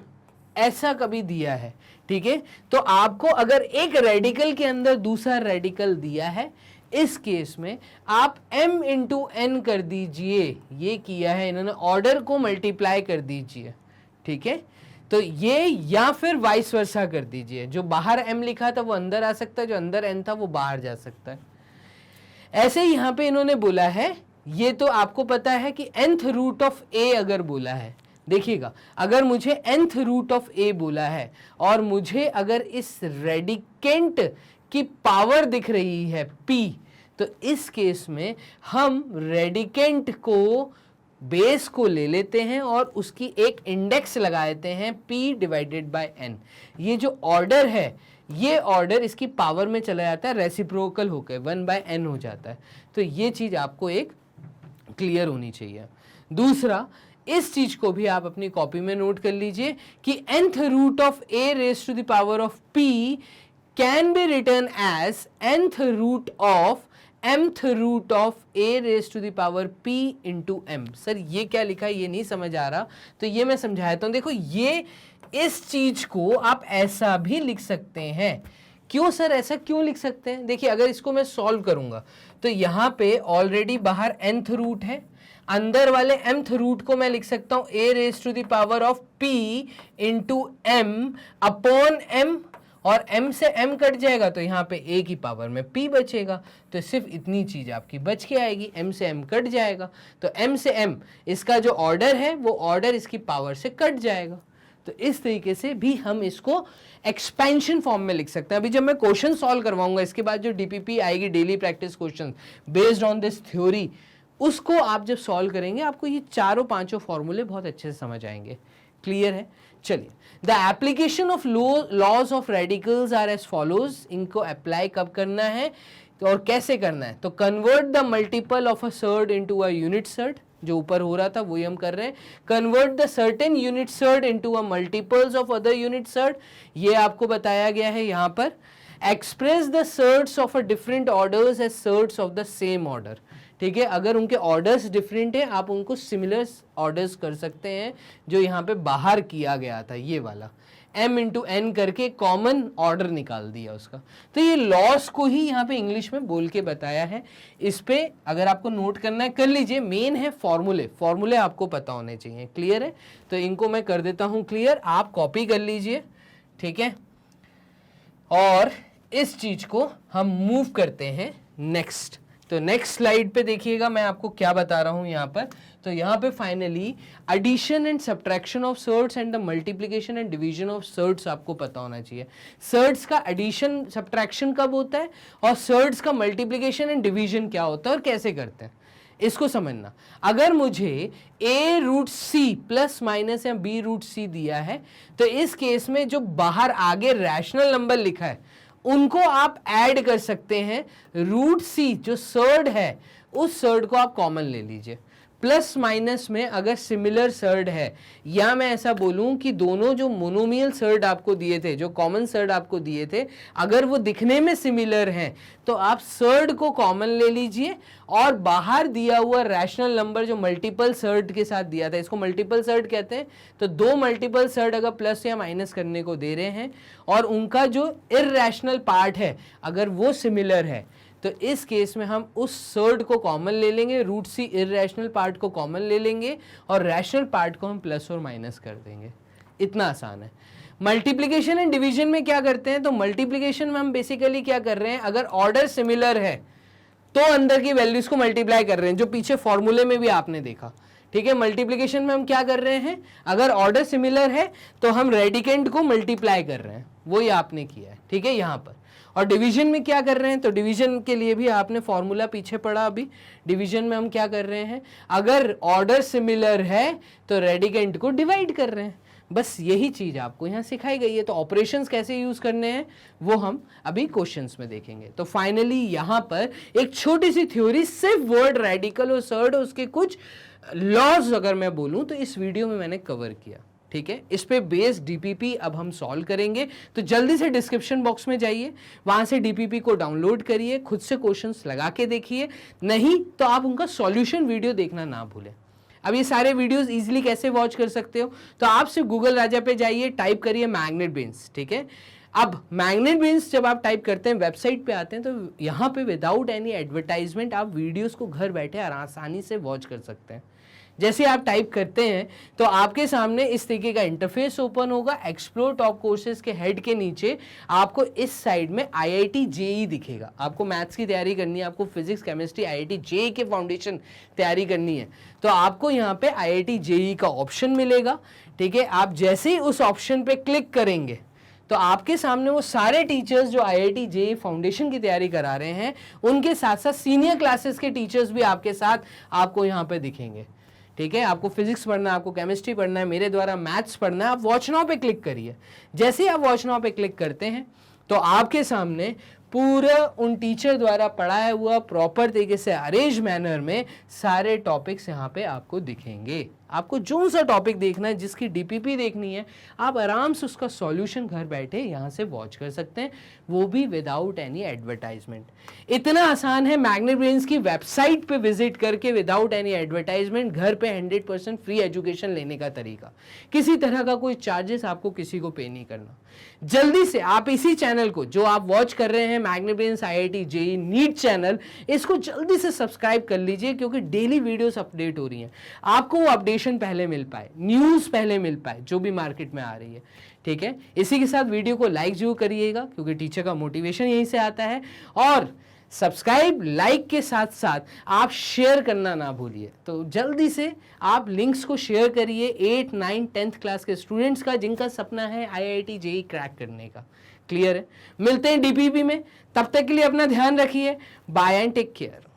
Speaker 1: ऐसा कभी दिया है, ठीक है, तो आपको अगर एक रेडिकल के अंदर दूसरा रेडिकल दिया है, इस केस में आप m इंटू एन कर दीजिए। ये किया है इन्होंने, ऑर्डर को मल्टीप्लाई कर दीजिए। ठीक है, तो ये या फिर वाइस वर्सा कर दीजिए, जो बाहर m लिखा था वो अंदर आ सकता है, जो अंदर n था वो बाहर जा सकता है। ऐसे ही यहाँ पे इन्होंने बोला है, ये तो आपको पता है कि nth रूट ऑफ a अगर बोला है, देखिएगा अगर मुझे nth रूट ऑफ a बोला है और मुझे अगर इस रेडिकेंट की पावर दिख रही है p, तो इस केस में हम रेडिकेंट को बेस को ले लेते हैं और उसकी एक इंडेक्स लगा देते हैं p डिवाइडेड बाय n। ये जो ऑर्डर है ये ऑर्डर इसकी पावर में चला जाता है, रेसिप्रोकल होकर 1/n हो जाता है। तो ये चीज आपको एक क्लियर होनी चाहिए। दूसरा, इस चीज को भी आप अपनी कॉपी में नोट कर लीजिए कि nth root of a raise to the power of p can be written as nth root of mth root of a raise to the power p into m। Sir ये क्या लिखा है, ये नहीं समझ आ रहा, तो ये मैं समझाता हूं। देखो ये इस चीज को आप ऐसा भी लिख सकते हैं। क्यों सर, ऐसा क्यों लिख सकते हैं? देखिए अगर इसको मैं सॉल्व करूंगा तो यहाँ पे ऑलरेडी बाहर nth रूट है, अंदर वाले mth रूट को मैं लिख सकता हूं a raise to the power of p into m upon m, और m से m कट जाएगा तो यहाँ पे a की पावर में p बचेगा। तो सिर्फ इतनी चीज आपकी बच के आएगी, m से m कट जाएगा तो m से m इसका जो ऑर्डर है वो ऑर्डर इसकी पावर से कट जाएगा। तो इस तरीके से भी हम इसको एक्सपेंशन फॉर्म में लिख सकते हैं। अभी जब मैं क्वेश्चन सॉल्व करवाऊंगा इसके बाद जो डीपीपी आएगी, daily practice question based on this theory, उसको आप जब सॉल्व करेंगे आपको ये चारों पांचों फॉर्मूले बहुत अच्छे से समझ आएंगे। क्लियर है? चलिए, the application of laws of radicals are as follows. इनको अप्लाई कब करना है और कैसे करना है? तो convert the multiple of a surd into a unit surd, जो ऊपर हो रहा था वही हम कर रहे हैं। Convert the certain unit surd into a multiples of other unit surd, ये आपको बताया गया है यहाँ पर। Express the surds of a different orders as surds of the same order, ठीक है, अगर उनके ऑर्डर्स डिफरेंट है आप उनको सिमिलर ऑर्डर्स कर सकते हैं, जो यहाँ पे बाहर किया गया था ये वाला m इंटू एन करके कॉमन ऑर्डर निकाल दिया उसका। तो ये लॉस को ही यहाँ पे इंग्लिश में बोल के बताया है। इस पे अगर आपको नोट करना है कर लीजिए, मेन है फॉर्मूले, फॉर्मूले आपको पता होने चाहिए। क्लियर है, तो इनको मैं कर देता हूँ क्लियर, आप कॉपी कर लीजिए, ठीक है। और इस चीज को हम मूव करते हैं नेक्स्ट। तो नेक्स्ट स्लाइड पे देखिएगा मैं आपको क्या बता रहा हूं यहाँ पर। तो यहाँ पे finally addition and subtraction of surds and the multiplication and division of surds आपको पता होना चाहिए। सर्ड्स का एडिशन सब्ट्रैक्शन कब होता है और सर्ड्स का मल्टीप्लिकेशन एंड डिवीजन क्या होता है और कैसे करते हैं, इसको समझना। अगर मुझे a root c plus minus या b रूट सी दिया है, तो इस केस में जो बाहर आगे रैशनल नंबर लिखा है उनको आप ऐड कर सकते हैं। रूट सी जो सर्ड है उस सर्ड को आप कॉमन ले लीजिए। प्लस माइनस में अगर सिमिलर सर्ड है, या मैं ऐसा बोलूं कि दोनों जो मोनोमियल सर्ड आपको दिए थे, जो कॉमन सर्ड आपको दिए थे, अगर वो दिखने में सिमिलर हैं तो आप सर्ड को कॉमन ले लीजिए और बाहर दिया हुआ रैशनल नंबर जो मल्टीपल सर्ड के साथ दिया था, इसको मल्टीपल सर्ड कहते हैं। तो दो मल्टीपल सर्ड अगर प्लस या माइनस करने को दे रहे हैं और उनका जो इररेशनल पार्ट है अगर वो सिमिलर है, तो इस केस में हम उस सर्ड को कॉमन ले लेंगे, रूट सी इररेशनल पार्ट को कॉमन ले लेंगे और रैशनल पार्ट को हम प्लस और माइनस कर देंगे। इतना आसान है। मल्टीप्लिकेशन एंड डिवीजन में क्या करते हैं, तो मल्टीप्लिकेशन में हम बेसिकली क्या कर रहे हैं, अगर ऑर्डर सिमिलर है तो अंदर की वैल्यूज को मल्टीप्लाई कर रहे हैं, जो पीछे फॉर्मूले में भी आपने देखा, ठीक है। मल्टीप्लिकेशन में हम क्या कर रहे हैं, अगर ऑर्डर सिमिलर है तो हम रेडिकेंट को मल्टीप्लाई कर रहे हैं, वही आपने किया है, ठीक है, यहाँ पर। और डिवीजन में क्या कर रहे हैं, तो डिवीजन के लिए भी आपने फॉर्मूला पीछे पढ़ा अभी। डिवीजन में हम क्या कर रहे हैं, अगर ऑर्डर सिमिलर है तो रेडिकेंट को डिवाइड कर रहे हैं। बस यही चीज आपको यहाँ सिखाई गई है। तो ऑपरेशंस कैसे यूज करने हैं वो हम अभी क्वेश्चंस में देखेंगे। तो फाइनली यहाँ पर एक छोटी सी थ्योरी, सिर्फ वर्ड रेडिकल और सर्ड और उसके कुछ लॉज अगर मैं बोलूं तो इस वीडियो में मैंने कवर किया, ठीक है। इस पे बेस्ड डीपीपी अब हम सॉल्व करेंगे। तो जल्दी से डिस्क्रिप्शन बॉक्स में जाइए, वहां से डीपीपी को डाउनलोड करिए, खुद से क्वेश्चंस लगा के देखिए, नहीं तो आप उनका सॉल्यूशन वीडियो देखना ना भूलें। अब ये सारे वीडियोस इजीली कैसे वॉच कर सकते हो, तो आप सिर्फ गूगल राजा पे जाइए, टाइप करिए मैग्नेट ब्रेन्स, ठीक है। अब मैग्नेट ब्रेन्स जब आप टाइप करते हैं, वेबसाइट पे आते हैं, तो यहाँ पे विदाउट एनी एडवर्टाइजमेंट आप वीडियोस को घर बैठे आसानी से वॉच कर सकते हैं। जैसे आप टाइप करते हैं तो आपके सामने इस तरीके का इंटरफेस ओपन होगा। एक्सप्लोर टॉप कोर्सेज के हेड के नीचे आपको इस साइड में IIT JEE दिखेगा। आपको मैथ्स की तैयारी करनी है, आपको फिजिक्स केमिस्ट्री IIT JEE के फाउंडेशन तैयारी करनी है, तो आपको यहाँ पे IIT JEE का ऑप्शन मिलेगा, ठीक है। आप जैसे ही उस ऑप्शन पे क्लिक करेंगे तो आपके सामने वो सारे टीचर्स जो IIT JEE फाउंडेशन की तैयारी करा रहे हैं, उनके साथ साथ सीनियर क्लासेस के टीचर्स भी आपके साथ आपको यहाँ पे दिखेंगे, ठीक है। आपको फिजिक्स पढ़ना है, आपको केमिस्ट्री पढ़ना है, मेरे द्वारा मैथ्स पढ़ना है, आप वॉच नाउ पे क्लिक करिए। जैसे ही आप वॉच नाउ पे क्लिक करते हैं तो आपके सामने पूरा उन टीचर द्वारा पढ़ाया हुआ प्रॉपर तरीके से अरेंज मैनर में सारे टॉपिक्स यहाँ पे आपको दिखेंगे। आपको जो सा टॉपिक देखना है, जिसकी डीपीपी देखनी है, आप आराम से उसका सॉल्यूशन घर बैठे यहाँ से वॉच कर सकते हैं, वो भी विदाउट एनी एडवर्टाइजमेंट। इतना आसान है मैग्नेट ब्रेन्स की वेबसाइट पे विजिट करके विदाउट एनी एडवर्टाइजमेंट घर पे 100% फ्री एजुकेशन लेने का तरीका। किसी तरह का कोई चार्जेस आपको किसी को पे नहीं करना। जल्दी से आप इसी चैनल को जो आप वॉच कर रहे हैं, magnet brains IIT JEE NEET channel, इसको जल्दी से सब्सक्राइब कर लीजिए, क्योंकि डेली वीडियोस अपडेट हो रही हैं। आपको वो अपडेशन पहले मिल पाए, न्यूज़ पहले मिल पाए जो भी मार्केट में आ रही है, ठीक है। इसी के साथ वीडियो को लाइक जरूर करिएगा, क्योंकि टीचर का मोटिवेशन यहीं से आता है। और सब्सक्राइब लाइक के साथ साथ आप शेयर करना ना भूलिए। तो जल्दी से आप लिंक्स को शेयर करिए 8, 9, 10th क्लास के स्टूडेंट्स का, जिनका सपना है IIT JEE क्रैक करने का। क्लियर है, मिलते हैं DPP में, तब तक के लिए अपना ध्यान रखिए। Bye and take care.